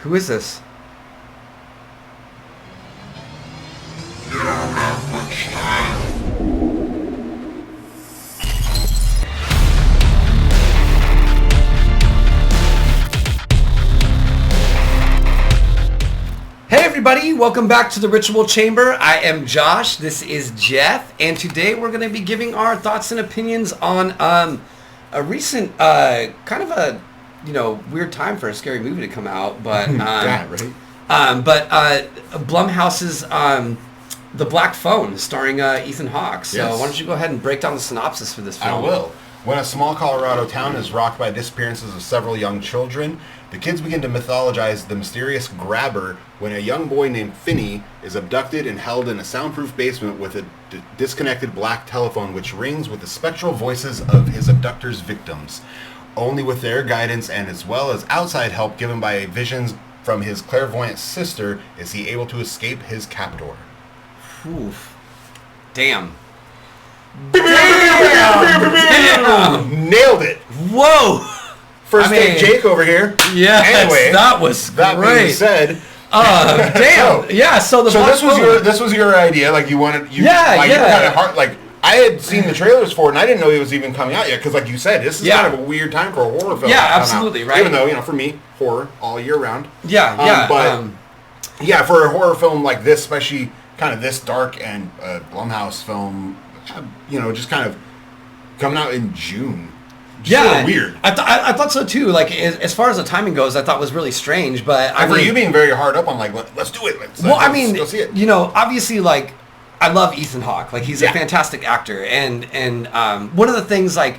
Who is this? Hey everybody, welcome back to the Ritual Chamber. I am Josh, this is Jeff, and today we're going to be giving our thoughts and opinions on a recent kind of a weird time for a scary movie to come out, but yeah, right. Blumhouse's The Black Phone, starring Ethan Hawke. So Yes. why don't you go ahead and break down the synopsis for this film? I will. When a small Colorado town is rocked by disappearances of several young children, the kids begin to mythologize the mysterious grabber when a young boy named Finney is abducted and held in a soundproof basement with a disconnected black telephone which rings with the spectral voices of his abductor's victims. Only with their guidance and as well as outside help given by visions from his clairvoyant sister is he able to escape his captor. Oof. Damn. Nailed it. Whoa. First take Jake over here. Yeah. Anyway, that was that great. being said, damn. Yeah. So this was your idea. Like you wanted. You were kind of hard. Like I had seen the trailers for it, and I didn't know it was even coming out yet. Because, like you said, this is kind of a weird time for a horror film. Yeah, absolutely. Out. Right. Even though for me, horror all year round. Yeah. But for a horror film like this, especially kind of this dark and Blumhouse film, just kind of coming out in June. Sort of weird. I thought so too. Like as far as the timing goes, I thought was really strange. But for you being very hard up on like let's do it. Let's go see it. Obviously, like I love Ethan Hawke. Like he's a fantastic actor, and one of the things like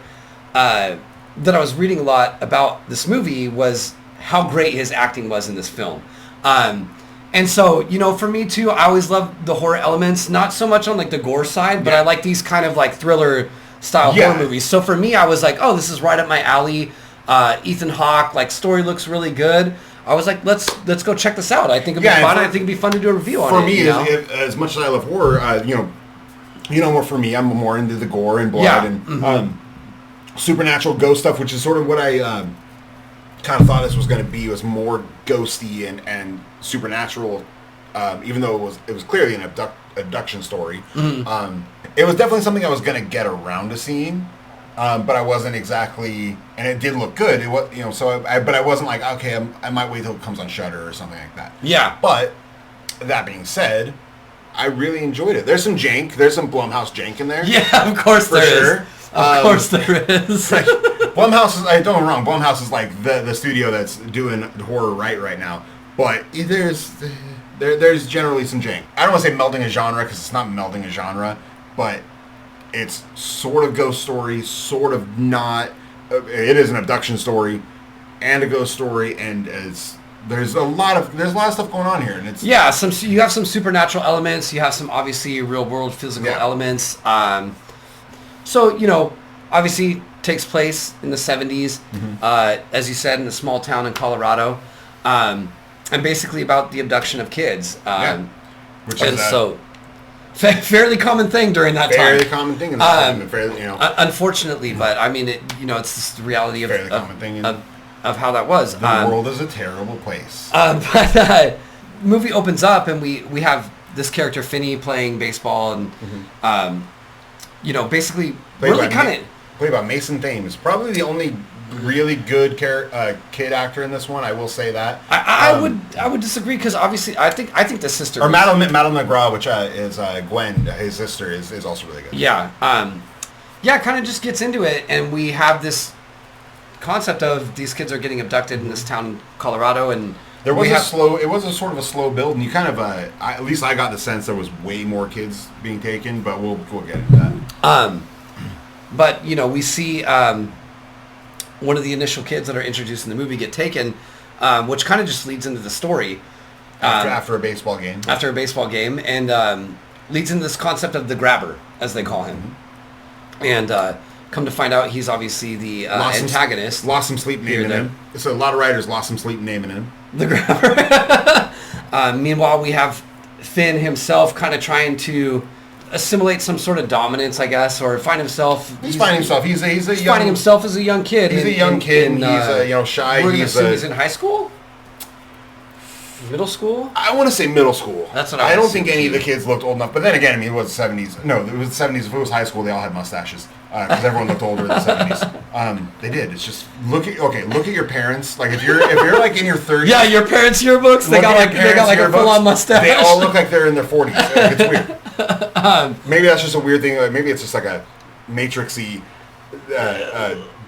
that I was reading a lot about this movie was how great his acting was in this film. And so, for me too, I always love the horror elements, not so much on like the gore side, but I like these kind of like thriller style horror movies. So for me, I was like, oh, this is right up my alley. Ethan Hawke, like story looks really good. I was like, let's go check this out. I think it'd be fun. I think it'd be fun to do a review on it. For me, as much as I love horror, more for me, I'm more into the gore and blood and supernatural ghost stuff, which is sort of what I kind of thought this was going to be. Was more ghosty and supernatural, even though it was clearly an abduction story. It was definitely something I was going to get around to seeing, but I wasn't exactly, and it did look good. It was, but I wasn't like, okay, I might wait till it comes on Shudder or something like that. Yeah. But that being said, I really enjoyed it. There's some jank. There's some Blumhouse jank in there. Yeah, of course there is. Of course there is. Blumhouse is, don't get me wrong, Blumhouse is like the studio that's doing horror right now. But there's generally some jank. I don't want to say melding a genre because it's not melding a genre, but it's sort of ghost story, sort of not. It is an abduction story and a ghost story, and there's a lot of stuff going on here, and it's you have some supernatural elements, you have some obviously real world physical elements. So obviously takes place in the 70s, as you said, in a small town in Colorado. And basically about the abduction of kids, which is fairly common thing during that time. Fairly common thing in that time. Unfortunately, but I mean, it's just the reality of common thing of how that was. The world is a terrible place. But movie opens up and we have this character Finney playing baseball and basically really kind of played by Mason Thames, probably the only really good kid actor in this one. I will say that. I would disagree because obviously I think the sister or Madeline McGraw, which is Gwen, his sister, is also really good. Yeah, kind of just gets into it, and we have this concept of these kids are getting abducted in this town in Colorado, and it was a sort of a slow build, and you kind of at least I got the sense there was way more kids being taken, but we'll get into that. But we see one of the initial kids that are introduced in the movie get taken, which kind of just leads into the story. After a baseball game. After a baseball game, and leads into this concept of the grabber, as they call him. And come to find out, he's obviously the antagonist. Lost some sleep naming him. So a lot of writers lost some sleep naming him. The grabber. Meanwhile, we have Finn himself kind of trying to assimilate some sort of dominance, I guess, or find himself. He's finding himself. He's finding himself as a young kid. He's a young kid. He's shy. He's in high school. middle school? I want to say middle school. That's what I don't think any of the kids looked old enough. But then again, I mean, it was the 70s. No, it was the 70s. If it was high school, they all had mustaches because everyone looked older in the 70s. They did. It's just look at your parents. Like if you're like in your 30s. Yeah, your parents' yearbooks. They got like a full on mustache. They all look like they're in their 40s. It's weird. Maybe that's just a weird thing. Maybe it's just like a matrixy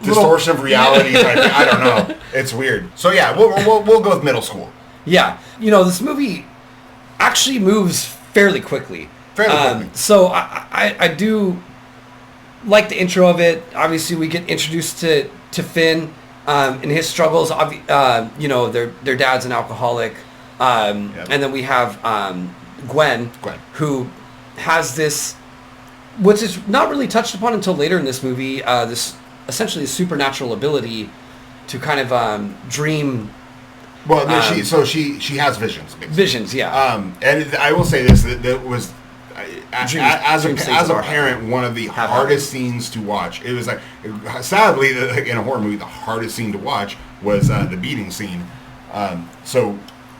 distortion of reality type thing. I don't know. It's weird. So yeah, we'll go with middle school. Yeah, this movie actually moves fairly quickly. So I do like the intro of it. Obviously, we get introduced to Finn and his struggles. Their dad's an alcoholic, and then we have Gwen, who has this, which is not really touched upon until later in this movie. This essentially a supernatural ability to kind of dream. Well, she has visions. Basically. Visions, yeah. And I will say this: that was as a parent, one of the hardest scenes to watch. It was like, sadly, in a horror movie, the hardest scene to watch was the beating scene.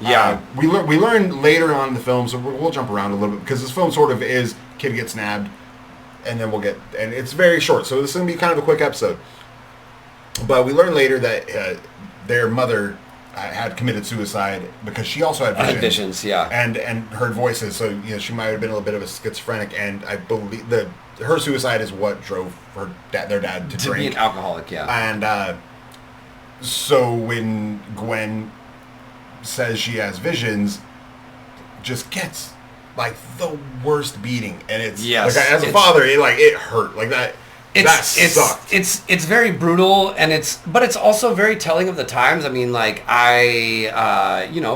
We learned later on in the film, so we'll jump around a little bit because this film sort of is kid gets nabbed, and then and it's very short, so this is gonna be kind of a quick episode. But we learn later that their mother had committed suicide because she also had visions. And heard voices, so she might have been a little bit of a schizophrenic, and I believe her suicide is what drove their dad to drink. Be an alcoholic, yeah. And so when Gwen says she has visions, just gets like the worst beating, and it's like as a father, it hurt like that. That sucked. It's very brutal, and but it's also very telling of the times. I mean, like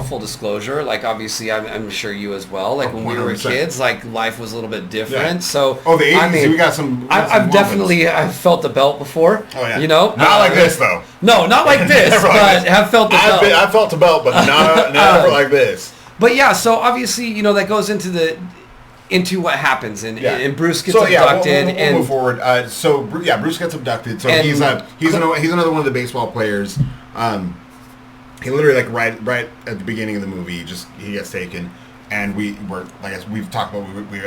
full disclosure, like obviously I'm sure you as well. Like when 100%. We were kids, like life was a little bit different. Yeah. So the 80s, we got some. I've felt the belt before. Oh yeah. Not like this though. No, not like this, but have felt the belt. I felt the belt, but never like this. But yeah, so obviously that goes into what happens, and Bruce gets abducted. We'll move forward. Bruce gets abducted. So he's another one of the baseball players. He literally right at the beginning of the movie, he gets taken, and we've talked about. We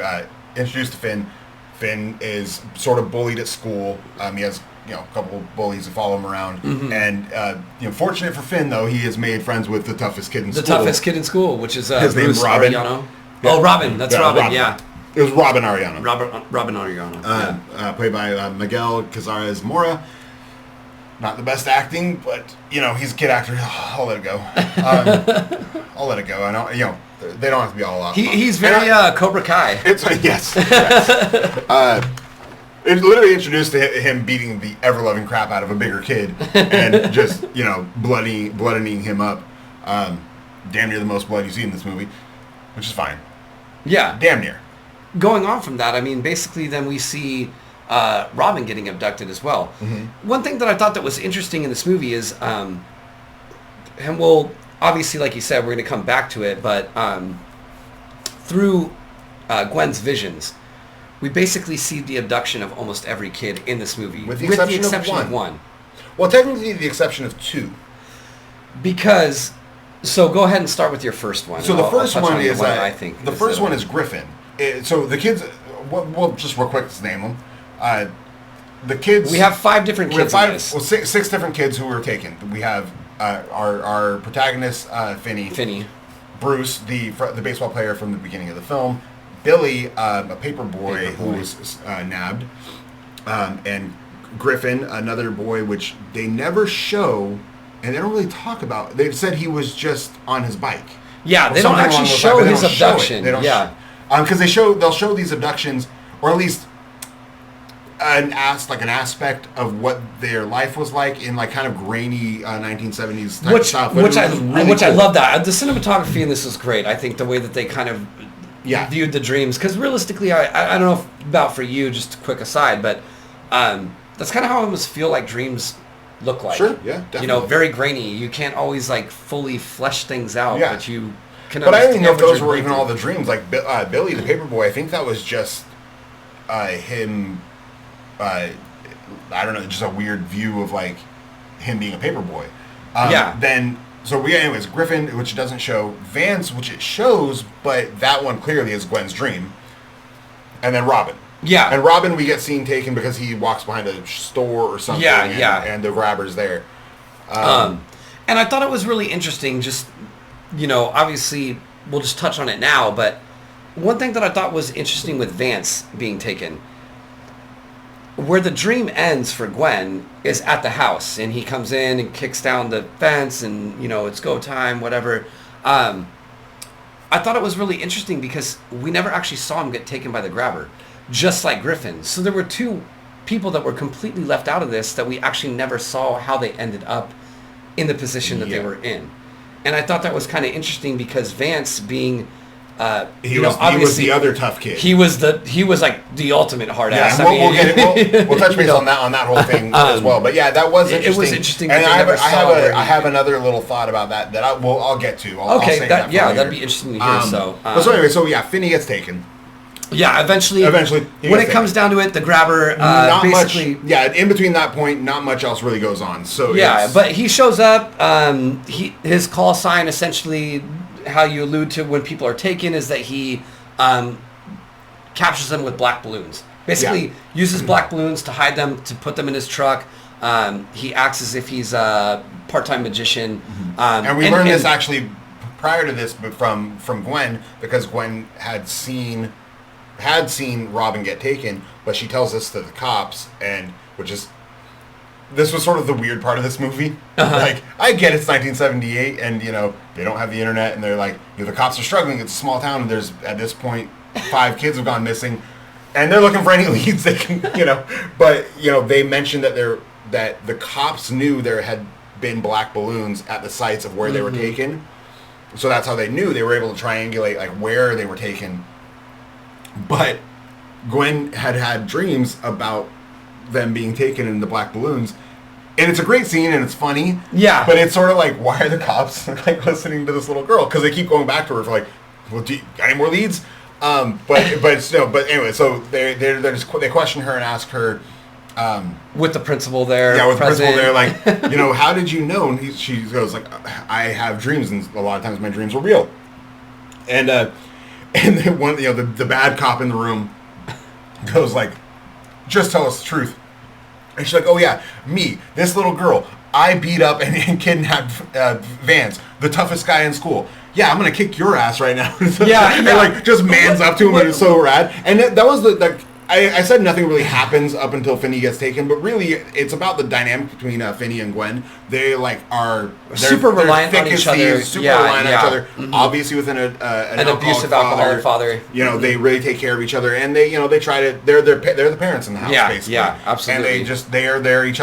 introduced to Finn. Finn is sort of bullied at school. He has a couple of bullies that follow him around, and fortunate for Finn though, he has made friends with the toughest kid in school. The toughest kid in school, which is his name's Robin. Ariano. Oh, Robin. That's Robin. Yeah. It was Robin Ariano. Robin Ariano. Played by Miguel Cazares Mora. Not the best acting, but he's a kid actor. I'll let it go. I'll let it go. I know. They don't have to be all out. He's very Cobra Kai. Yes. It literally introduced to him beating the ever-loving crap out of a bigger kid and just bloodying him up. Damn near the most blood you see in this movie, which is fine. Yeah. Damn near. Going on from that, I mean, basically then we see Robin getting abducted as well. Mm-hmm. One thing that I thought that was interesting in this movie is, and we'll, obviously, like you said, we're going to come back to it, but through Gwen's visions, we basically see the abduction of almost every kid in this movie. With the exception of one. Well, technically the exception of two. Because... So go ahead and start with your first one. So the first one is I think the first one is Griffin. So the kids, we'll just real quick let's name them. The kids. We have 5 different kids. Six different kids who were taken. We have our protagonist Finney, Bruce, the baseball player from the beginning of the film, Billy, a paper boy who was nabbed, and Griffin, another boy, which they never show. And they don't really talk about. They've said he was just on his bike. Yeah, they don't actually show his abduction. Because they'll show these abductions, or at least an aspect of what their life was like in kind of grainy 1970s type of stuff. Which I love that. The cinematography in this is great. I think the way that they kind of viewed the dreams, because realistically, I don't know about for you. Just a quick aside, but that's kind of how I almost feel like dreams look like. Sure, yeah, definitely. Very grainy. You can't always fully flesh things out, but you can. But I don't even know if those were even all the dreams. Like Billy the Paperboy, I think that was just him. I don't know, just a weird view of him being a paperboy. Then anyways, Griffin, which doesn't show, Vance, which it shows, but that one clearly is Gwen's dream, and then Robin. Yeah. And Robin we get seen taken because he walks behind a store or something. And the grabber's there. And I thought it was really interesting, just, obviously, we'll just touch on it now, but one thing that I thought was interesting with Vance being taken, where the dream ends for Gwen is at the house, and he comes in and kicks down the fence, and, it's go time, whatever. I thought it was really interesting because we never actually saw him get taken by the grabber, just like Griffin. So there were two people that were completely left out of this that we actually never saw how they ended up in the position that they were in. And I thought that was kind of interesting because Vance being... he was the other tough kid. He was like the ultimate hard ass. We'll touch base on that whole thing as well. But yeah, that was interesting. It was interesting. And I have another little thought about that I'll get to. I'll save that for later. That'd be interesting to hear. So anyway, Finney gets taken. Yeah, eventually when it comes down to it, the grabber not basically much. Yeah, in between that point, not much else really goes on. So but he shows up. His call sign essentially, how you allude to when people are taken, is that he captures them with black balloons. Basically, uses black balloons to hide them, to put them in his truck. He acts as if he's a part-time magician. And we learned this actually prior to this from Gwen, because Gwen had seen Robin get taken, but she tells this to the cops, and this was sort of the weird part of this movie. Like, I get it's 1978, and they don't have the internet, and they're like, the cops are struggling. It's a small town, and there's at this point 5 kids have gone missing, and they're looking for any leads they can, But they mentioned that the cops knew there had been black balloons at the sites of where they were taken, so that's how they knew. They were able to triangulate like where they were taken. But Gwen had dreams about them being taken in the black balloons, and it's a great scene and it's funny. Yeah. But it's sort of like, why are the cops like listening to this little girl? Because they keep going back to her for like, well, do you got any more leads? But anyway, so they question her and ask her. With the principal there. Yeah, with the principal there, like, how did you know? And she goes like, I have dreams, and a lot of times my dreams were real. And then one, the bad cop in the room goes like, just tell us the truth. And she's like, oh yeah, me, this little girl, I beat up and kidnapped Vance, the toughest guy in school. Yeah, I'm gonna kick your ass right now. And like just mans up to him, and it's so rad. And that was I said nothing really happens up until Finney gets taken, but really it's about the dynamic between Finney and Gwen. They they're super reliant on each other. Reliant on each other. Obviously, within an abusive alcoholic father, they really take care of each other, and they try to. They're the parents in the house, basically. Yeah, absolutely. And they're each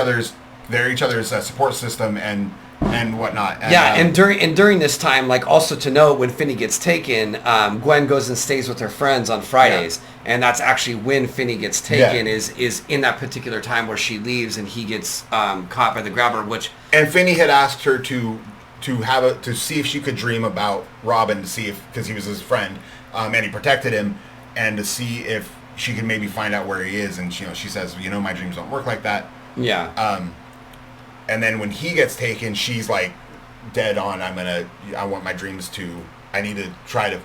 other's support system and whatnot. And during this time, like, also to note, when Finney gets taken, Gwen goes and stays with her friends on Fridays, and that's actually when Finney gets taken. Is in that particular time where she leaves and he gets caught by the grabber. And Finney had asked her to see if she could dream about Robin, to see if, because he was his friend, and he protected him, and to see if she could maybe find out where he is. And she says, my dreams don't work like that. Yeah. And then when he gets taken, she's like dead on. I want my dreams to. I need to try to.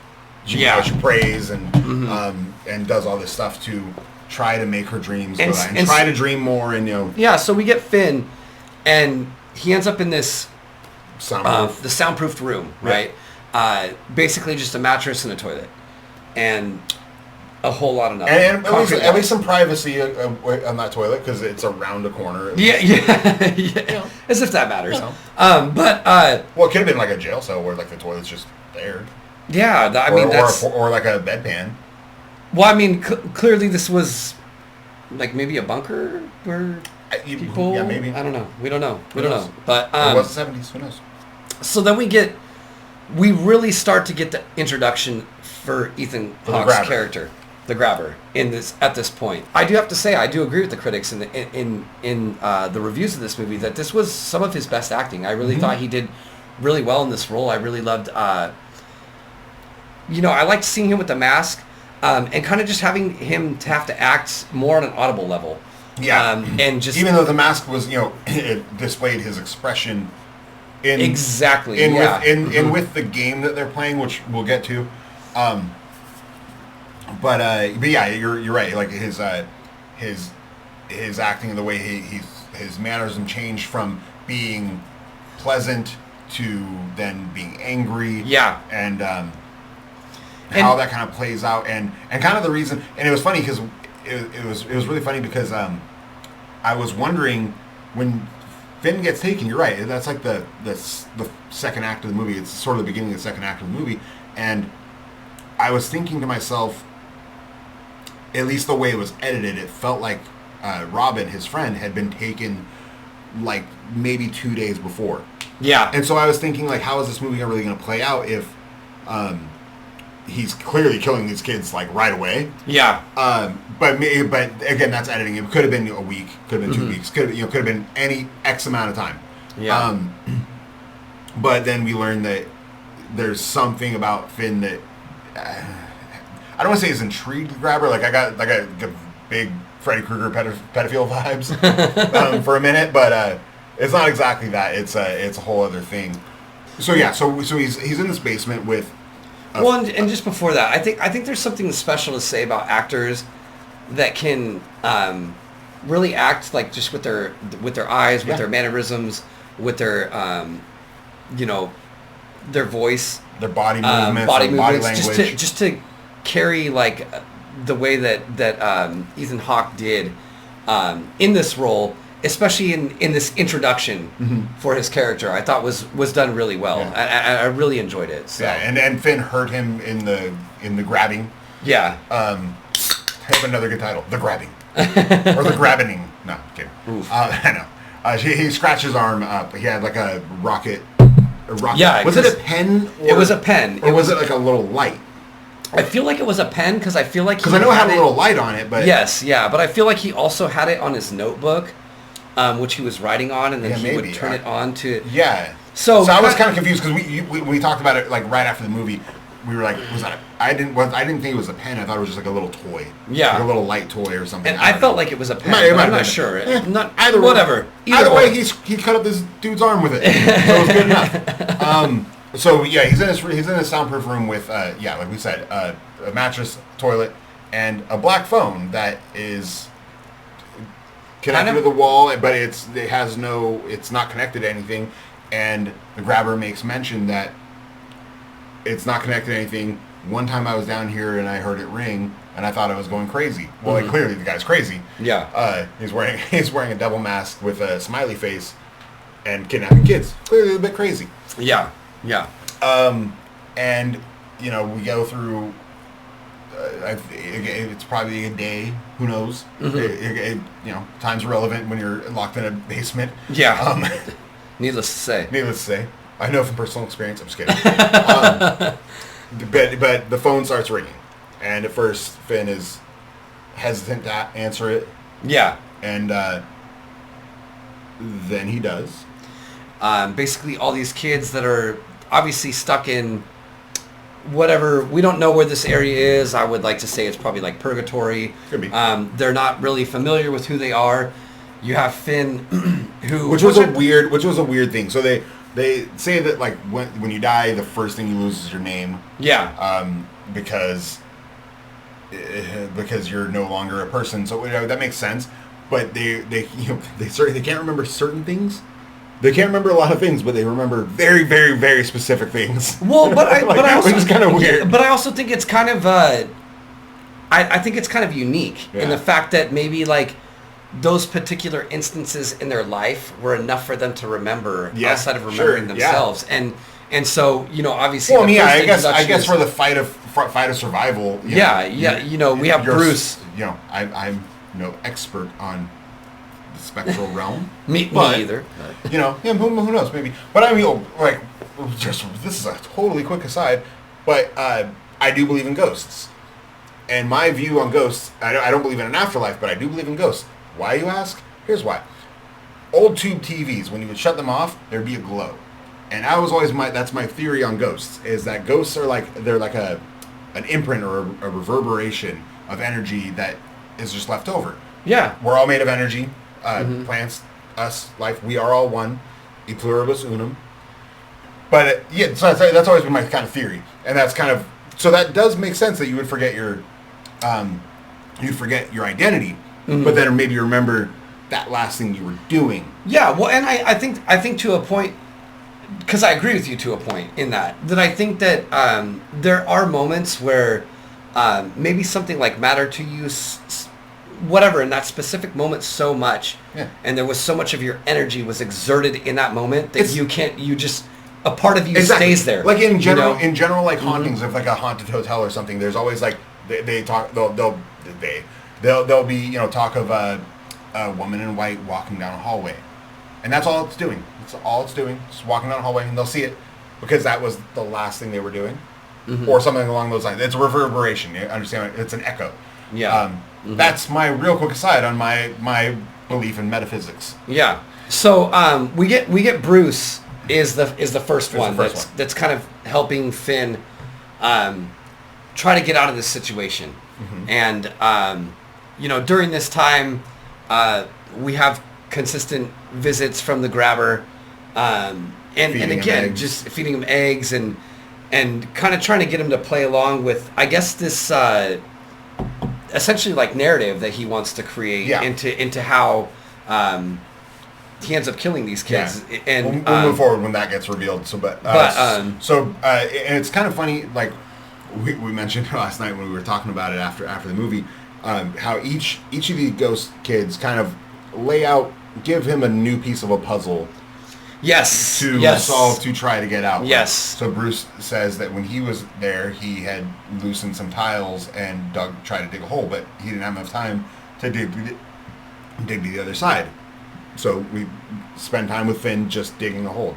She prays and does all this stuff to try to make her dreams and try to dream more and Yeah, so we get Finn, and he ends up in this the soundproofed room, right? Basically just a mattress and a toilet, and a whole lot of nothing. And at least some privacy on that toilet, because it's around a corner. Yeah. As if that matters. Well, it could have been like a jail cell where like the toilet's just there. Yeah, or like a bedpan. Well, I mean, clearly this was like maybe a bunker where people. Yeah, maybe. I don't know. We don't know. But it was the 70s. Who knows? So then we really start to get the introduction for Ethan Hawke's character, the grabber, at this point. I do have to say, I do agree with the critics in the reviews of this movie that this was some of his best acting. I really thought he did really well in this role. I really loved. I liked seeing him with the mask, and kind of just having him to have to act more on an audible level. Yeah, and just even though the mask was, it displayed his expression exactly. With the game that they're playing, which we'll get to. But yeah, you're right. Like his acting, the way his mannerism changed from being pleasant to then being angry. Yeah. And how that kind of plays out, and kind of the reason. And it was funny because it was really funny because I was wondering when Finn gets taken. You're right. That's like the second act of the movie. It's sort of the beginning of the second act of the movie, and I was thinking to myself, at least the way it was edited, it felt like Robin, his friend, had been taken like maybe 2 days before. Yeah. And so I was thinking, like, how is this movie really going to play out if he's clearly killing these kids like right away? Yeah. But again, that's editing. It could have been a week, could have been 2 weeks, could have been any X amount of time. Yeah. But then we learned that there's something about Finn that I don't want to say is intrigued to grab her. Like I got big Freddy Krueger pedophile vibes for a minute, but it's not exactly that. It's a whole other thing. So yeah, so he's in this basement with. And just before that, I think there's something special to say about actors that can really act like just with their eyes, with their mannerisms, with their their voice, their body movements, body language, just to carry like the way that Ethan Hawke did in this role, especially in this introduction for his character. I thought was done really well. Yeah. I really enjoyed it. So. Yeah, and Finn hurt him in the grabbing. Yeah. Have another good title, The Grabbing, or The Grabbining. No, I'm kidding. I know. He scratched his arm up. He had like a rocket. Yeah. Was it a pen? It was a pen. Or was it like a little light? I feel like it was a pen because I feel like I know it had a little light on it, but yes, yeah, but I feel like he also had it on his notebook, which he was writing on, and then he would turn it on to So I was kind of confused because we talked about it like right after the movie. We were like, was that? I didn't think it was a pen. I thought it was just like a little toy. Yeah, like a little light toy or something. And I felt like it was a pen. I'm not sure. Not either. Whatever. Either way, he cut up this dude's arm with it, so it was good enough. So yeah, he's in his soundproof room with like we said, a mattress, toilet, and a black phone that is connected to the wall, but it's not connected to anything. And the grabber makes mention that it's not connected to anything. One time I was down here and I heard it ring, and I thought I was going crazy. Well, like, clearly the guy's crazy. Yeah. He's wearing a devil mask with a smiley face and kidnapping kids. Clearly a bit crazy. Yeah. Yeah. And we go through. It's probably a day. Who knows? Time's irrelevant when you're locked in a basement. Yeah. Needless to say. I know from personal experience. I'm just kidding. But the phone starts ringing, and at first Finn is hesitant to answer it. Yeah. And then he does. Basically, all these kids that are obviously stuck in whatever, we don't know where this area is. I would like to say it's probably like purgatory. Could be. They're not really familiar with who they are. You have Finn, which was a weird thing. So they say that like when you die, the first thing you lose is your name. Yeah. Because you're no longer a person. So that makes sense. But they can't remember certain things. They can't remember a lot of things, but they remember very, very, very specific things. Well, but I also, which is kind of weird. But I also think it's kind of I think it's kind of unique in the fact that maybe like those particular instances in their life were enough for them to remember outside of remembering themselves. Yeah. And so, obviously. Well, I guess for the fight of survival. We have Bruce. I'm no expert on the spectral realm. me either. Who knows? Maybe. But I mean, this is a totally quick aside, but I do believe in ghosts. And my view on ghosts, I don't believe in an afterlife, but I do believe in ghosts. Why, you ask? Here's why. Old tube TVs, when you would shut them off, there'd be a glow. And I was always that's my theory on ghosts, is that ghosts are like an imprint or a reverberation of energy that is just left over. Yeah. We're all made of energy. Plants, us, life, we are all one. E pluribus unum. But so that's always been my kind of theory, and that's kind of so that does make sense that you would forget your identity, but then maybe you remember that last thing you were doing. Yeah, well, and I think to a point, because I agree with you to a point in that I think that there are moments where maybe something like mattered to you, whatever, in that specific moment so much, and there was so much of your energy was exerted in that moment that a part of you stays there. Like in general, like hauntings of like a haunted hotel or something. There's always like there'll be talk of a woman in white walking down a hallway, and that's all it's doing. That's all it's doing. Just walking down a hallway, and they'll see it because that was the last thing they were doing, or something along those lines. It's a reverberation. You understand? It's an echo. Yeah. That's my real quick aside on my belief in metaphysics. Yeah. So we get Bruce is the first one that's kind of helping Finn try to get out of this situation. And during this time we have consistent visits from the grabber, and again just feeding him eggs and kind of trying to get him to play along with, I guess, this essentially like narrative that he wants to create into how he ends up killing these kids. Yeah. And we'll move forward when that gets revealed. So, and it's kind of funny, like we mentioned last night when we were talking about it after the movie, how each of these ghost kids kind of give him a new piece of a puzzle. Yes. To solve, to try to get out. Yes. So Bruce says that when he was there, he had loosened some tiles and tried to dig a hole, but he didn't have enough time to dig to the other side. So we spend time with Finn just digging that hole.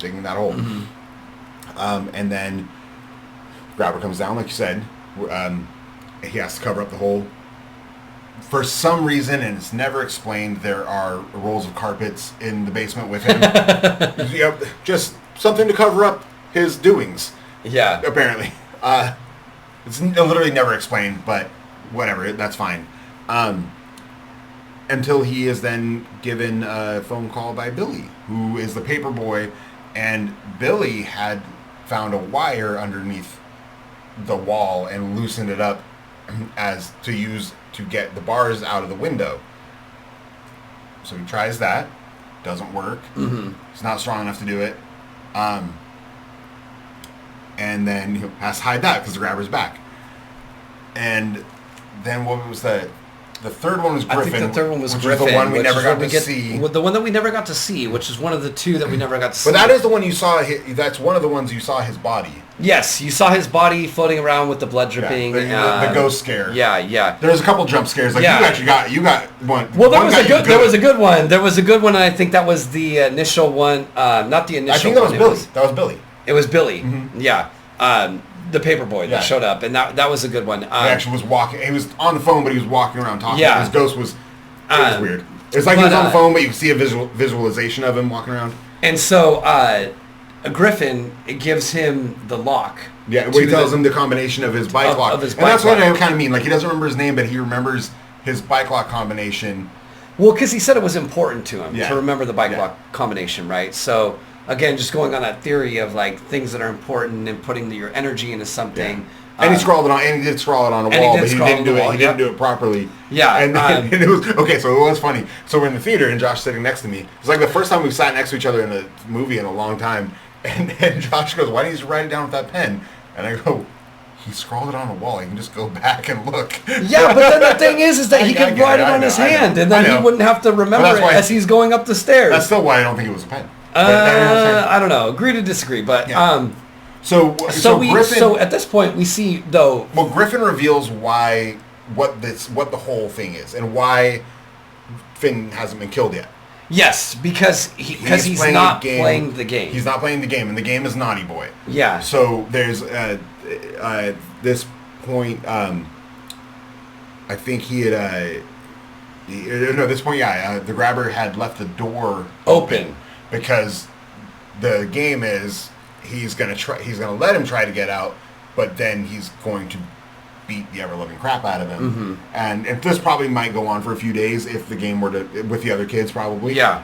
And then Grabber comes down, like you said. He has to cover up the hole. For some reason, and it's never explained, there are rolls of carpets in the basement with him. Just something to cover up his doings. Yeah. Apparently. It's literally never explained, but whatever, that's fine. Until he is then given a phone call by Billy, who is the paper boy, and Billy had found a wire underneath the wall and loosened it up as to use to get the bars out of the window. So he tries that. Doesn't work. He's not strong enough to do it. And then he has to hide that because the grabber's back. And then what was the third one was Griffin. I think the third one was Griffin. The one we never got to see. The one that we never got to see, which is one of the two that we never got to see. But that is the one you saw. That's one of the ones you saw his body. Yes, you saw his body floating around with the blood dripping. Yeah, the ghost scare. Yeah. There was a couple jump scares. Like you got one. Well, there was a good one. There was a good one, and I think that was the initial one. Not the initial. I think that was Billy. That was Billy. It was Billy. Yeah. The paper boy that showed up, and that was a good one. He actually was walking. He was on the phone, but he was walking around talking. Yeah. His ghost was. It was weird. It's like he was on the phone, but you could see a visualization of him walking around. And so Griffin, it gives him the lock. Yeah, where he tells him the combination of his bike lock. And that's what I kind of mean. Like, he doesn't remember his name, but he remembers his bike lock combination. Well, because he said it was important to him to remember the bike lock combination, right? So, again, just going on that theory of, like, things that are important and putting your energy into something. Yeah. And he scrawled it on, and he did scrawl it on a wall, but he didn't do it. He didn't do it properly. Yeah. And then it was okay. So it was funny. So we're in the theater, and Josh's sitting next to me. It's like the first time we've sat next to each other in a movie in a long time. And Josh goes, "Why didn't you write it down with that pen?" And I go, "He scrawled it on a wall. You can just go back and look." Yeah, but then the thing is that he could write it on his hand, and then he wouldn't have to remember it as he's going up the stairs. That's still why I don't think it was a pen. I don't know. Agree to disagree, but So Griffin, so at this point we see though. Well, Griffin reveals what the whole thing is and why Finn hasn't been killed yet. Yes, because he's not playing the game. He's not playing the game, and the game is Naughty Boy. Yeah. So there's this point. I think he had. This point, the grabber had left the door open because the game is he's gonna let him try to get out, but then he's going to beat the ever-loving crap out of him. And this probably might go on for a few days if the game were to with the other kids probably. Yeah.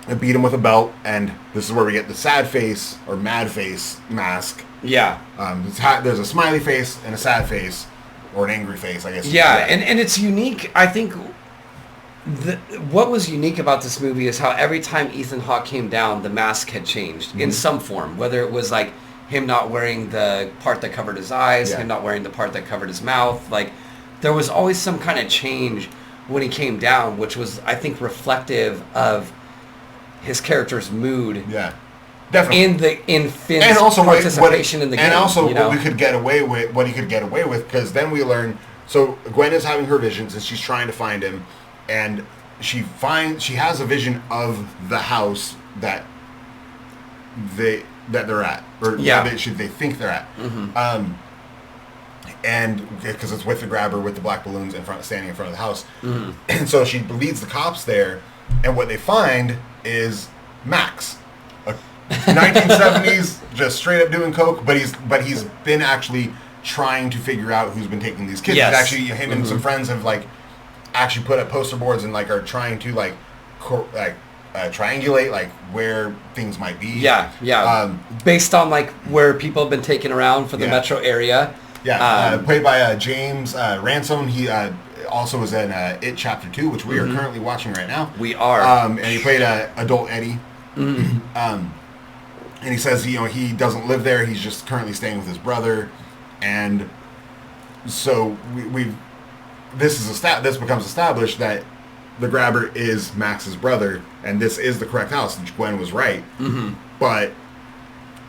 and beat him with a belt, and this is where we get the sad face or mad face mask. Yeah. There's a smiley face and a sad face, or an angry face, I guess. Yeah, and it's unique. I think what was unique about this movie is how every time Ethan Hawke came down, the mask had changed in some form. Whether it was like him not wearing the part that covered his eyes, him not wearing the part that covered his mouth. Like, there was always some kind of change when he came down, which was, I think, reflective of his character's mood. Yeah. Definitely. In Finn's and also participation in the game. And also what he could get away with, because then we learn, so Gwen is having her visions and she's trying to find him, and she has a vision of the house that they're at, or they think they're at. Mm-hmm. And because it's with the grabber with the black balloons standing in front of the house. Mm-hmm. And so she leads the cops there, and what they find is Max. 1970s, just straight up doing coke, but he's been actually trying to figure out who's been taking these kids. Yes. Actually, him and some friends have actually put up poster boards and are trying to triangulate where things might be. Yeah. Based on where people have been taken around for the metro area. Yeah. Played by James Ransom. He also was in It Chapter 2, which we are currently watching right now. We are. And he played adult Eddie. Mm-hmm. And he says, he doesn't live there. He's just currently staying with his brother. And so this becomes established that the grabber is Max's brother, and this is the correct house. Gwen was right. Mm-hmm. But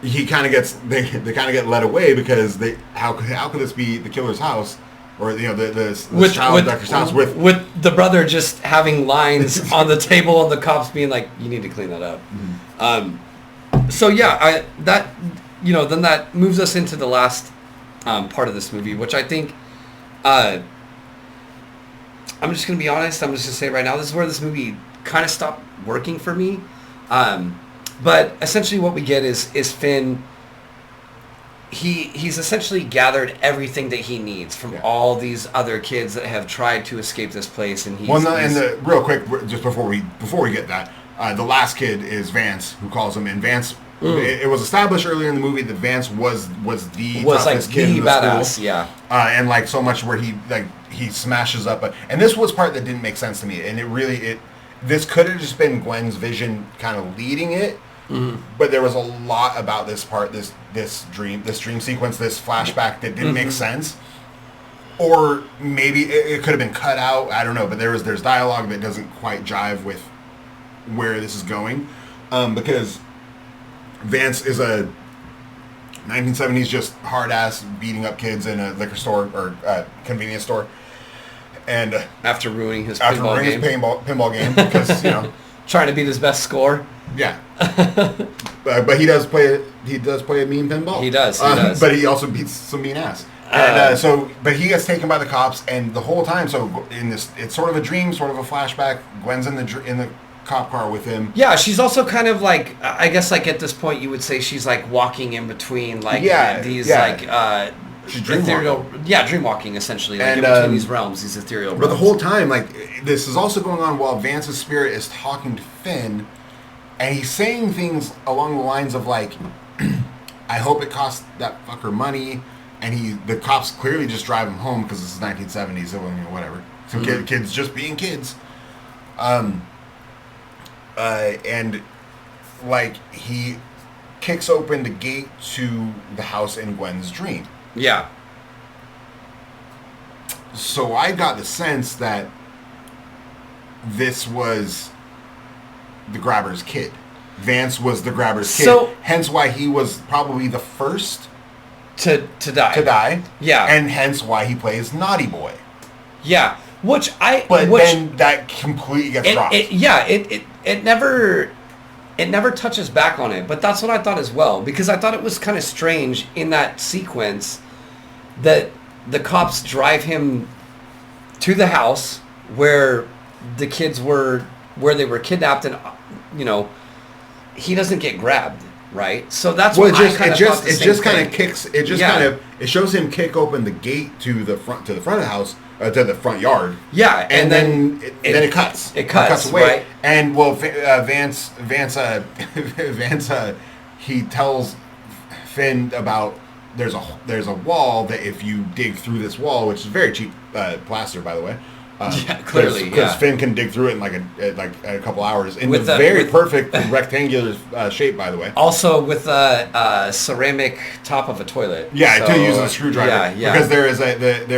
he kind of they kind of get led away because how could this be the killer's house? Or the child abductor's house with the brother just having lines on the table and the cops being like, you need to clean that up. Mm-hmm. So yeah, then that moves us into the last part of this movie, which I think, I'm just gonna be honest. I'm just gonna say it right now. This is where this movie kind of stopped working for me. But essentially, what we get is Finn. He's essentially gathered everything that he needs from all these other kids that have tried to escape this place, and real quick, just before we get that. The last kid is Vance, who calls him in. Vance, it was established earlier in the movie that Vance was the toughest kid in the badass, school. Yeah. And so much where he smashes up. And this was part that didn't make sense to me. And this could have just been Gwen's vision kind of leading it. Mm-hmm. But there was a lot about this part, this dream sequence, this flashback that didn't make sense. Or maybe it could have been cut out. I don't know. But there's dialogue that doesn't quite jive with where this is going, because Vance is a 1970s just hard ass beating up kids in a liquor store or convenience store, and after ruining his pinball game because trying to beat his best score. Yeah, but he does play a mean pinball. He does. But he also beats some mean ass. And but he gets taken by the cops, and the whole time, so in this, it's sort of a dream, sort of a flashback. Gwen's in the cop car with him. Yeah, she's also kind of I guess at this point you would say she's walking in between these she's dreamwalking essentially, in between these realms, these ethereal realms. But the whole time, this is also going on while Vance's spirit is talking to Finn, and he's saying things along the lines of I hope it cost that fucker money, and the cops clearly just drive him home because this is 1970s, so whatever. So kids just being kids. And he kicks open the gate to the house in Gwen's dream. Yeah. So I got the sense that this was the grabber's kid. Vance was the grabber's kid. Hence why he was probably the first to die. Yeah. And hence why he plays Naughty Boy. Yeah. Then that completely gets dropped. It never touches back on it, but that's what I thought as well, because I thought it was kind of strange in that sequence that the cops drive him to the house where the kids were, where they were kidnapped, and he doesn't get grabbed. right? So that's well, what it just kind of kicks. It just Yeah. kind of it shows him kick open the gate to the front of the house, to the front yard. Yeah, and then it cuts. It cuts away. right? And well, Vance, he tells Finn about there's a wall that if you dig through this wall, which is very cheap plaster, by the way. Clearly, because Finn can dig through it in like a couple hours in the very perfect rectangular shape, by the way. Also with a ceramic top of a toilet. Yeah, to use a screwdriver. Yeah. Because there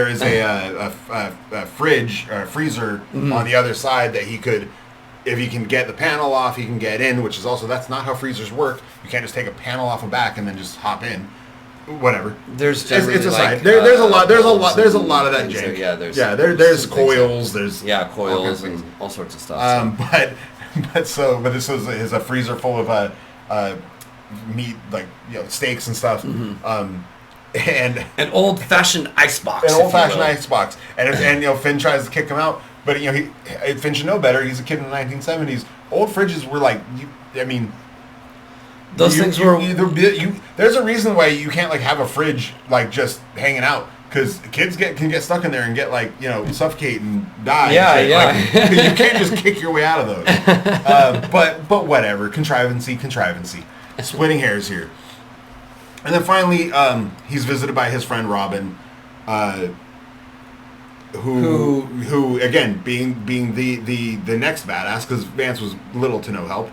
is a fridge or a freezer on the other side that he could, if he can get the panel off, he can get in. Which is also that's not how freezers work. You can't just take a panel off the back and then just hop in. Whatever. There's it's a side. There's a lot of that jank. There's coils. There's coils and all sorts of stuff. But this is a freezer full of meat, like steaks and stuff. And an old-fashioned icebox. Icebox. And Finn tries to kick him out, but Finn should know better. He's a kid in the 1970s. Old fridges were like, those things were. There's a reason why you can't have a fridge just hanging out, because kids can get stuck in there and get suffocate and die. Yeah. You can't just kick your way out of those. But whatever, contrivancy. Splitting hairs here. And then finally, he's visited by his friend Robin, who again being the next badass, because Vance was little to no help.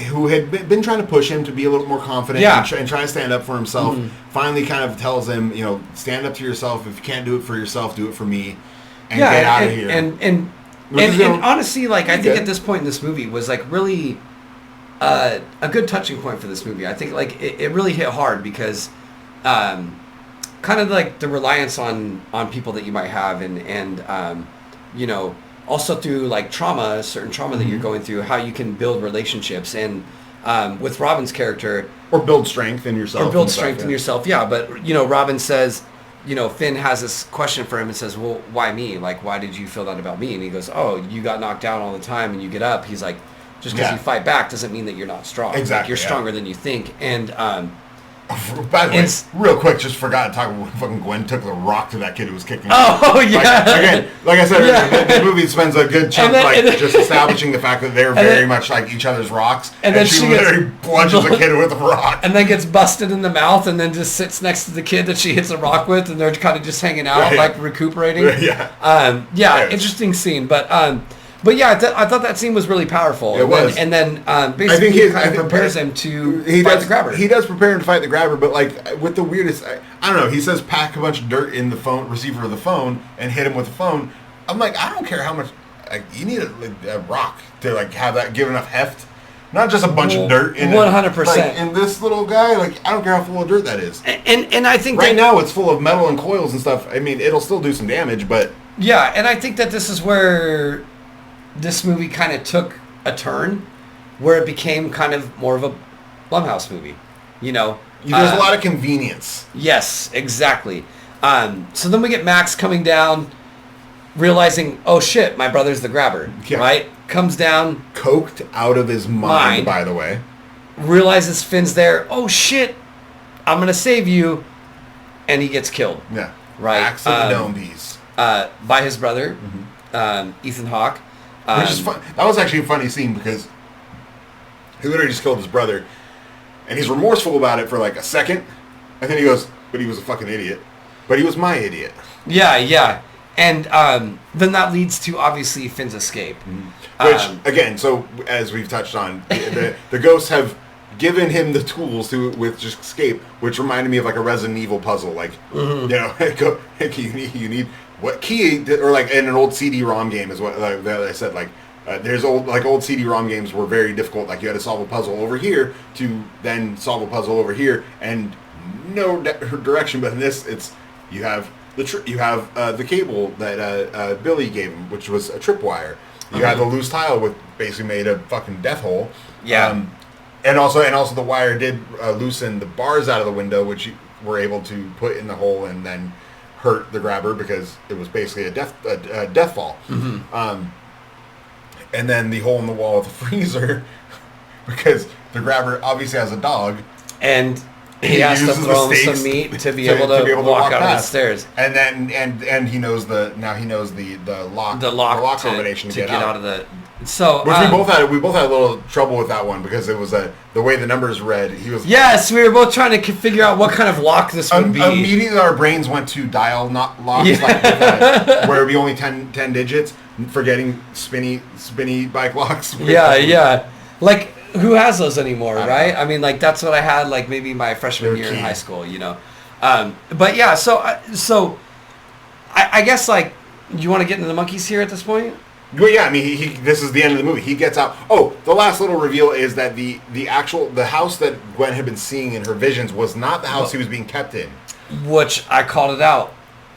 Who had been trying to push him to be a little more confident and try to stand up for himself, finally kind of tells him, stand up to yourself. If you can't do it for yourself, do it for me, and get out of here. And honestly, I think at this point in this movie was really a good touching point for this movie. I think it really hit hard because kind of the reliance on people that you might have and also through certain trauma that you're going through, how you can build relationships. And with Robin's character, or build strength in yourself, but Robin says, Finn has this question for him and says, well, why me? Why did you feel that about me? And he goes, oh, you got knocked down all the time and you get up. He's like, just because you fight back doesn't mean that you're not strong. Exactly, you're stronger than you think. And by the way, real quick, just forgot to talk about when fucking Gwen took the rock to that kid who was kicking. Oh, yeah. Again, like I said, the movie spends a good chunk just establishing the fact that they're very much like each other's rocks. And then she literally bludgeons a kid with a rock. And then gets busted in the mouth and then just sits next to the kid that she hits a rock with, and they're kind of just hanging out, recuperating. Interesting scene. But yeah, I thought that scene was really powerful. It was. And then basically he prepares him to fight the grabber. He does prepare him to fight the grabber, but with the weirdest, I don't know, he says pack a bunch of dirt in the phone receiver of the phone and hit him with the phone. I'm like, I don't care how much, you need a rock to have that, give enough heft. Not just a bunch of dirt in 100%. In this little guy, I don't care how full of dirt that is. And I think right now it's full of metal and coils and stuff. I mean, it'll still do some damage, but... Yeah, and I think that this is where this movie kind of took a turn where it became kind of more of a Blumhouse movie, There's a lot of convenience. Yes, exactly. So then we get Max coming down, realizing, oh shit, my brother's the grabber, right? Comes down. Coked out of his mind, by the way. Realizes Finn's there. Oh shit, I'm going to save you. And he gets killed. Yeah. Right. Axe of the dome piece. By his brother, Ethan Hawke. Which is fun. That was actually a funny scene because he literally just killed his brother, and he's remorseful about it for a second, and then he goes, "But he was a fucking idiot. But he was my idiot." Yeah. And then that leads to obviously Finn's escape. Which again, so as we've touched on, the ghosts have given him the tools with just escape, which reminded me of a Resident Evil puzzle. You need. What key, or in an old CD-ROM game is what I said, there's old CD-ROM games were very difficult, you had to solve a puzzle over here to then solve a puzzle over here, and no direction, but in this, you have the cable that Billy gave him, which was a tripwire. You had the loose tile, which basically made a fucking death hole. Yeah. And also the wire did loosen the bars out of the window, which you were able to put in the hole and then hurt the grabber because it was basically a death fall. And then the hole in the wall of the freezer because the grabber obviously has a dog. And he has to throw him some meat to be able to walk out of the stairs. And then and he knows the lock combination to get out of the. So which we both had a little trouble with that one because it was the way the numbers read. He was yes, we were both trying to figure out what kind of lock this would be. Immediately our brains went to dial not locks where it'd be only 10 digits, forgetting spinny bike locks. Yeah. Like who has those anymore, right? I mean, like that's what I had like maybe my freshman year in high school, But yeah, so I guess like you want to get into the monkeys here at this point? Well, yeah, I mean, this is the end of the movie. He gets out. Oh, the last little reveal is that the house that Gwen had been seeing in her visions was not the house he was being kept in. Which I called it out.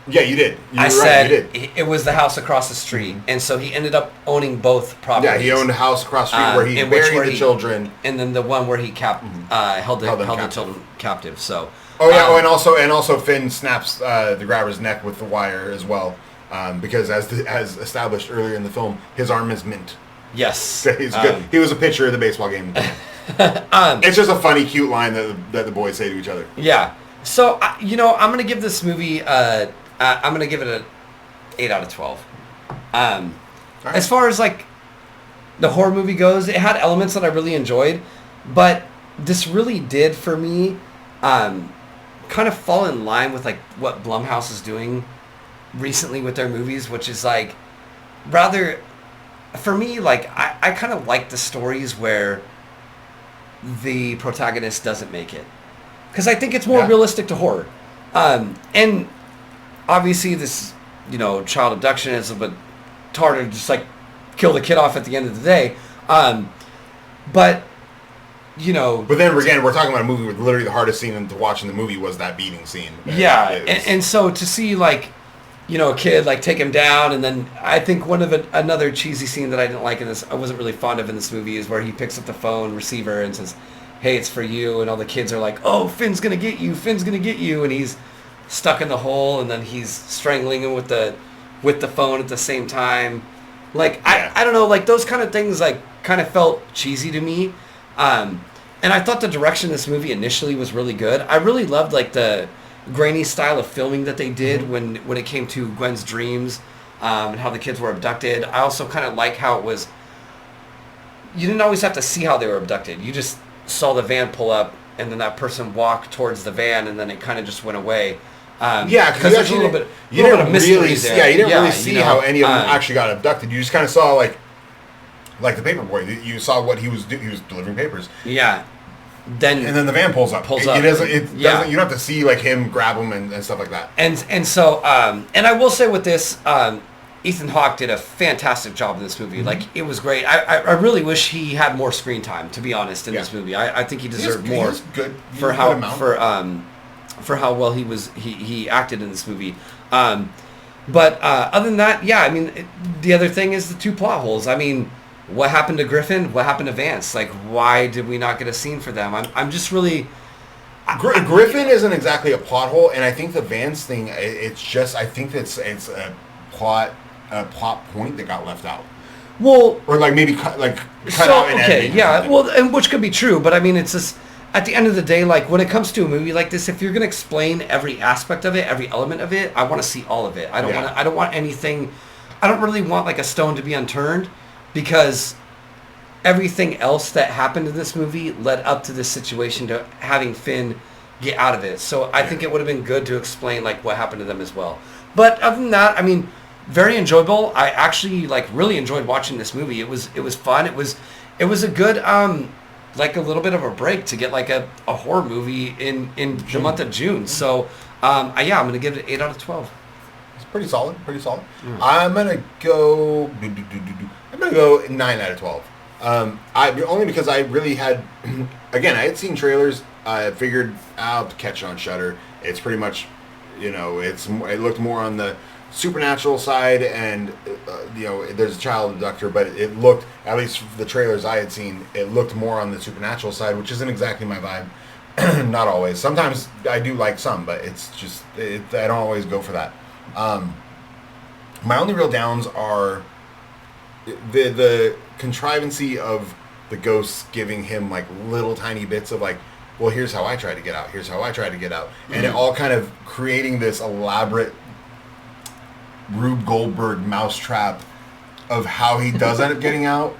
Yeah, you did. I said it was the house across the street, and so he ended up owning both properties. Yeah, he owned a house across the street where he buried the children, and then the one where he held the children captive. So. Oh yeah, and also Finn snaps the grabber's neck with the wire as well. Because as established earlier in the film, his arm is mint. Yes. So he's good. He was a pitcher of the baseball game. It's just a funny, cute line that the boys say to each other. Yeah. So, I'm going to give this movie, I'm going to give it an 8 out of 12. Right. As far as, like, the horror movie goes, it had elements that I really enjoyed, but this really did, for me, kind of fall in line with, like, what Blumhouse is doing recently with their movies, which is like rather for me like I kind of like the stories where the protagonist doesn't make it because I think it's more realistic to horror, and obviously this child abduction is a bit harder to just like kill the kid off at the end of the day, but then again, we're talking about a movie with literally the hardest scene to watch in the movie was that beating scene. And so to see like a kid like take him down, and then I think another cheesy scene that I didn't like in this, I wasn't really fond of in this movie, is where he picks up the phone receiver and says, "Hey, it's for you," and all the kids are like, "Oh, Finn's gonna get you, and he's stuck in the hole, and then he's strangling him with the phone at the same time. Like I don't know, like those kind of things like kind of felt cheesy to me, and I thought the direction of this movie initially was really good. I really loved like the grainy style of filming that they did when it came to Gwen's dreams, and how the kids were abducted. I also kind of like how it was, you didn't always have to see how they were abducted. You just saw the van pull up and then that person walk towards the van and then it kind of just went away. Because there's a little bit of mystery there. Yeah, you didn't really see how any of them actually got abducted. You just kind of saw like the paper boy. You saw what he was doing. He was delivering papers. Yeah. And then the van pulls up. It doesn't. You don't have to see like him grab him and stuff like that. And so and I will say with this, Ethan Hawke did a fantastic job in this movie. Mm-hmm. Like it was great. I really wish he had more screen time. To be honest, in this movie, I think he deserved more. Good for how well he acted in this movie. But other than that, I mean, the other thing is the two plot holes. I mean, what happened to Griffin? What happened to Vance? Like, why did we not get a scene for them? I'm just really... Griffin isn't exactly a plot hole, and I think the Vance thing, it's just, I think it's a plot point that got left out. Well... Or like maybe cut out in editing. Yeah, well, and which could be true, but I mean, it's just... At the end of the day, like, when it comes to a movie like this, if you're going to explain every aspect of it, every element of it, I want to see all of it. I don't want anything... I don't really want, like, a stone to be unturned, because everything else that happened in this movie led up to this situation to having Finn get out of it. So I think it would have been good to explain, like, what happened to them as well. But other than that, I mean, very enjoyable. I actually, like, really enjoyed watching this movie. It was fun. It was a good... like a little bit of a break to get like a horror movie in the month of June. So, I'm going to give it an 8 out of 12. It's pretty solid. I'm going to go 9 out of 12. Only because I really had, again, I had seen trailers. I figured I'll catch it on Shudder. It's pretty much, it looked more on the supernatural side, and there's a child abductor, but it looked, at least the trailers I had seen, it looked more on the supernatural side, which isn't exactly my vibe. Not always. Sometimes I do like some, but it's just I don't always go for that. My only real downs are the contrivancy of the ghosts giving him like little tiny bits of like, well, here's how I try to get out. Here's how I try to get out. And it all kind of creating this elaborate Rube Goldberg mousetrap of how he does end up getting out.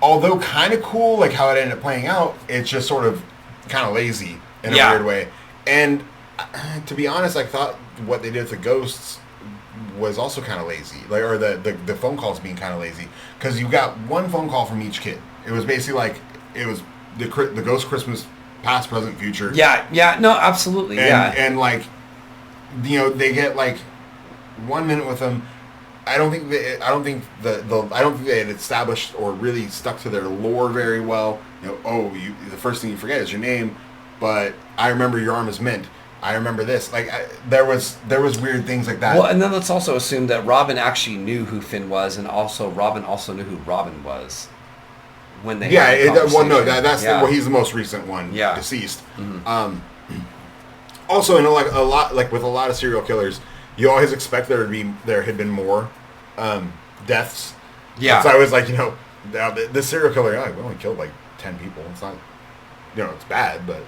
Although kind of cool, like how it ended up playing out, it's just sort of kind of lazy in a weird way. And to be honest, I thought what they did with the ghosts was also kind of lazy, like, or the phone calls being kind of lazy, because you got one phone call from each kid. It was basically like it was the ghost Christmas past, present, future. Yeah, no, absolutely, and like, you know, they get like 1 minute with them. I don't think they had established or really stuck to their lore very well. You know, the first thing you forget is your name, but I remember your arm is mint. I remember this. Like there was weird things like that. Well, and then let's also assume that Robin actually knew who Finn was, and also Robin also knew who Robin was when they. Yeah, he's the most recent one. Yeah, deceased. Mm-hmm. Also, in a lot with a lot of serial killers, you always expect there had been more deaths. Yeah. So I was like, you know, the serial killer, we only killed like 10 people. It's not, you know, it's bad, but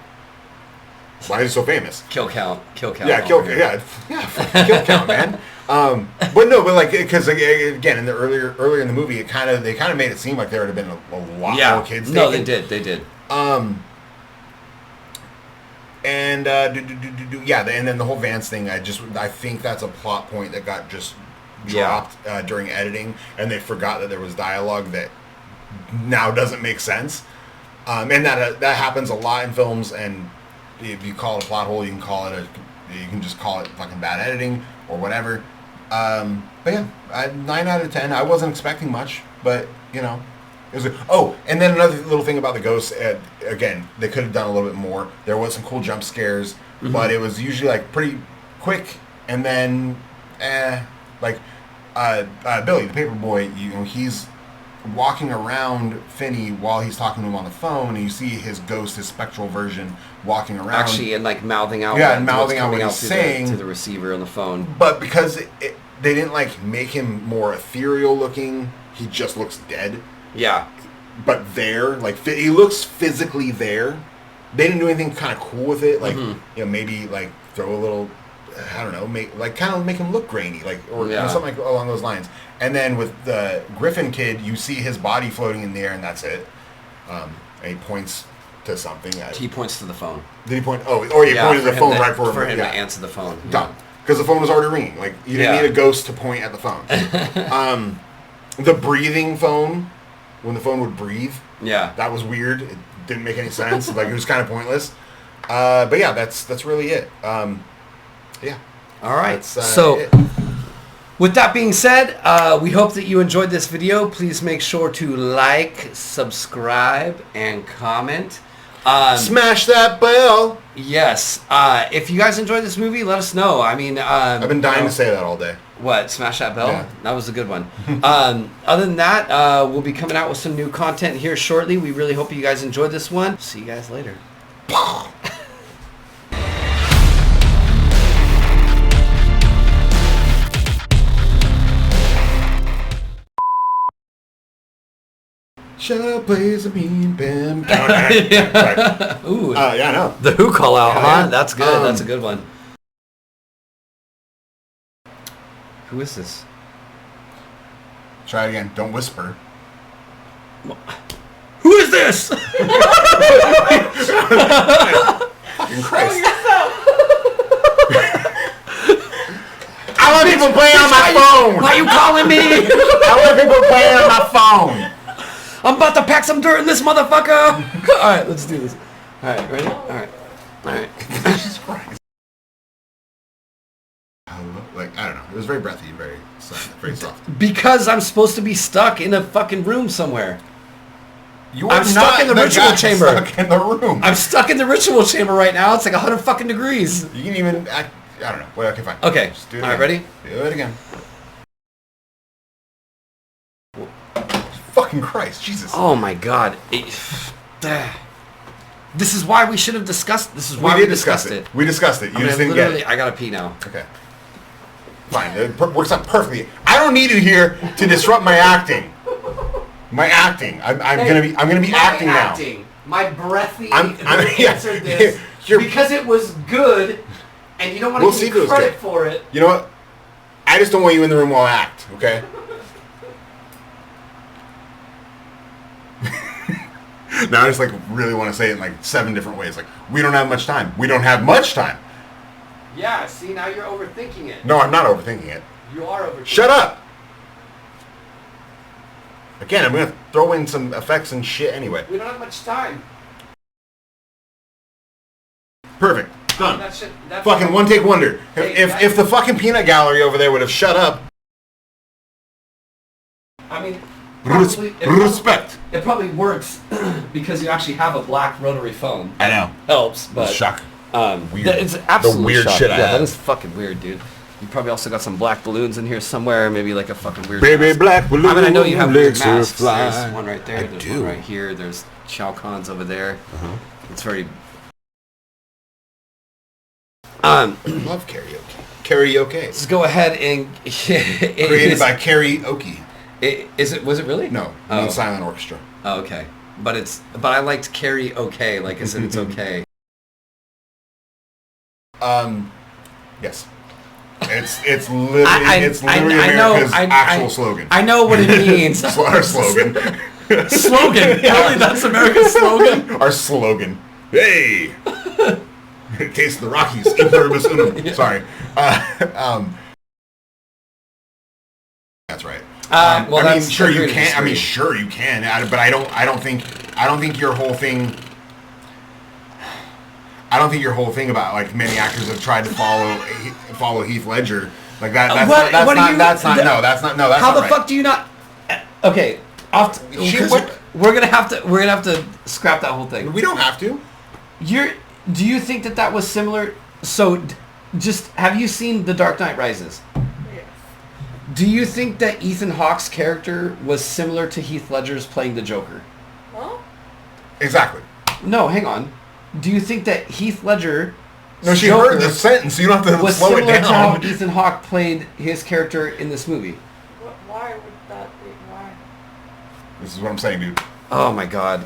why is he so famous? Kill count. Yeah, kill count, man. But like, because again, in the earlier in the movie, they kind of made it seem like there would have been a lot more kids. No, they did. And and then the whole Vance thing, I think that's a plot point that got just dropped during editing, and they forgot that there was dialogue that now doesn't make sense, and that happens a lot in films. And if you call it a plot hole, you can just call it fucking bad editing or whatever. But yeah, 9 out of 10. I wasn't expecting much, but you know. It was and then another little thing about the ghosts. Again, they could have done a little bit more. There was some cool jump scares, but it was usually like pretty quick. And then, Billy, the paper boy, you know, he's walking around Finney while he's talking to him on the phone, and you see his ghost, his spectral version, walking around. Actually, and like mouthing out. Yeah, and mouthing out what he's saying to the receiver on the phone. But because they didn't like make him more ethereal looking, he just looks dead. Yeah. But there, like, he looks physically there. They didn't do anything kind of cool with it. Like, you know, maybe, like, throw a little, I don't know, kind of make him look grainy. Like, or you know, something like along those lines. And then with the Griffin kid, you see his body floating in the air, and that's it. And he points to something. He points to the phone. Did he point? He pointed to the phone right for him to answer the phone. Done. Because the phone was already ringing. Like, you didn't need a ghost to point at the phone. The breathing phone. When the phone would breathe, that was weird. It didn't make any sense. Like, it was kind of pointless. But yeah, that's really it. Yeah. All right. So, with that being said, we hope that you enjoyed this video. Please make sure to like, subscribe, and comment. Smash that bell. Yes. If you guys enjoyed this movie, let us know. I mean, I've been dying to say that all day. What? Smash that bell? Yeah. That was a good one. Other than that, we'll be coming out with some new content here shortly. We really hope you guys enjoyed this one. See you guys later. Shall plays a mean bim. Ooh. Yeah, I know. The Who call out, huh? That's good. That's a good one. Who is this? Try it again. Don't whisper. Who is this? Fucking Christ. I want people playing on my phone. Why are you calling me? I want people playing on my phone. I'm about to pack some dirt in this motherfucker. All right, let's do this. All right, ready? All right. Jesus Christ. Like, I don't know. It was very breathy and very soft. Because I'm supposed to be stuck in a fucking room somewhere. I'm stuck in the ritual chamber. Stuck in the room. I'm stuck in the ritual chamber right now. It's like 100 fucking degrees. You can even act, I don't know. Well, okay, fine. Okay. Just do it. All right, ready? Do it again. Fucking Christ, Jesus. Oh my God. This is why we should have discussed. This is why we discussed it. We discussed it. You just didn't get it. I gotta pee now. Okay. Fine. It works out perfectly. I don't need you here to disrupt my acting. My acting. I'm gonna be acting now. My breathy yeah. answered this because it was good, and you don't want to give me credit for it. You know what? I just don't want you in the room while I act, okay? Now I just like really want to say it in like 7 different ways. Like, we don't have much time. We don't have much time. Yeah, see, now you're overthinking it. No, I'm not overthinking it. You are overthinking it. Shut up! Again, I'm going to throw in some effects and shit anyway. We don't have much time. Perfect. Done. That's fucking one take wonder. Hey, if the fucking peanut gallery over there would have shut up. I mean, respect. It probably works because you actually have a black rotary phone. I know. Helps, but shock. Weird. It's absolutely the weird shock. shit I have. That is fucking weird, dude. You probably also got some black balloons in here somewhere, maybe like a fucking weird baby mask. Black balloon. I mean, I know you have weird legs masks. fly. There's one right there. There's one right here. There's Shao Kahn's over there. It's very. I love karaoke. Karaoke. Let's go ahead and created by karaoke. Was it really? No, I mean silent orchestra. Oh, okay. But I liked karaoke. Like I said, it's okay. Yes. It's literally America's actual slogan. I know what it means. Our slogan. Slogan. Yeah. Really, that's America's slogan. Our slogan. Hey. Taste of the Rockies. In pluribus unum. Yeah. Sorry. That's right. Well, I mean, sure you can. I mean, sure you can. But I don't think your whole thing. I don't think your whole thing about like many actors have tried to follow Heath Ledger like that. That's not. How the fuck do you not? Okay, we're gonna have to scrap that whole thing. We don't have to. Do you think that was similar? So, just have you seen The Dark Knight Rises? Yes. Do you think that Ethan Hawke's character was similar to Heath Ledger's playing the Joker? Well, exactly. No, hang on. Do you think that Heath Ledger? No, she heard the sentence. So you don't have to slow it down. Was similar to how Ethan Hawke played his character in this movie? why would that be? Why? This is what I'm saying, dude. Oh my god.